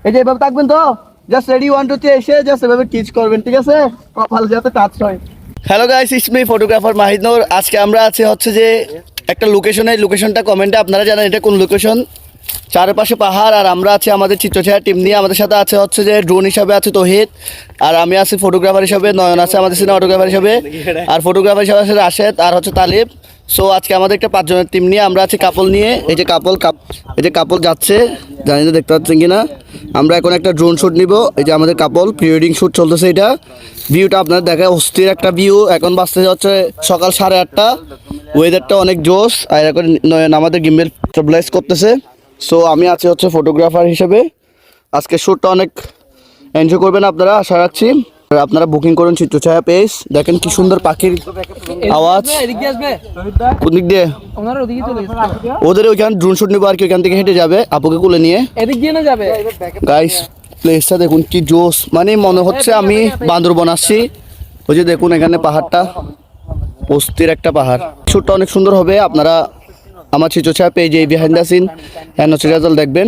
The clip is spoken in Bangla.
এই যে এভাবে থাকবেন তো, জাস্ট রেডি 1 2 3 এসে জাস্ট এভাবে কিচ করবেন, ঠিক আছে? কপাল যাতে টাচ হয়। Hello guys, it's me photographer Mahid Noor. আজকে আমরা আছি হচ্ছে যে একটা লোকেশনে, লোকেশনটা কমেন্টে আপনারা জানেন এটা কোন লোকেশন। চারপাশে পাহাড়, আর আমরা আছি আমাদের চিত্রছায়া টিম নিয়ে। আমাদের সাথে আছে হচ্ছে যে ড্রোন হিসাবে আছে তৌহিদ, আর আমি আছি ফটোগ্রাফার হিসাবে, নয়ন আছে আমাদের সিনেমাটোগ্রাফার হিসাবে, আর ফটোগ্রাফার হিসাবে আছে রাশেদ, আর হচ্ছে তালিব। সো আজকে আমাদের একটা 5 জনের টিম নিয়ে আমরা আছি কাপল নিয়ে। এই যে কাপল যাচ্ছে, জানি না দেখতে পাচ্ছেন কিনা। আমরা এখন একটা ড্রোন শ্যুট নিব। এই যে আমাদের কাপল প্রি ওয়েডিং শ্যুট চলতেছে। এটা ভিউটা আপনারা দেখে অস্থির একটা ভিউ। এখন বাজতে হচ্ছে সকাল 8:30। ওয়েদারটা অনেক জোশ, আর এখন নয়ন আমাদের গিম্বেল স্টেবিলাইজ করতেছে। সো আমি আছি হচ্ছে ফটোগ্রাফার হিসেবে। আজকে শ্যুটটা অনেক এনজয় করবেন আপনারা, আশা রাখছি। আর আপনারা বুকিং করুন চিত্রছায়া পেজ। দেখেন কি সুন্দর পাখির আওয়াজ। কোন দিক দিয়ে? ওদের ওইখানে ড্রোন শ্যুট নেবো আর কি, ওইখান থেকে হেঁটে যাবে আপুকে কোলে নিয়ে। এদিক দিয়ে না যাবে গাইস প্লেসটা দেখুন কি জোশ, মানে মনে হচ্ছে আমি বান্দরবন আসছি। ওই যে দেখুন এখানে পাহাড়টা, অস্থির একটা পাহাড়। শ্যুটটা অনেক সুন্দর হবে। আপনারা আমার চিত্রছায়া পেজে behind the scene and natural দেখবেন।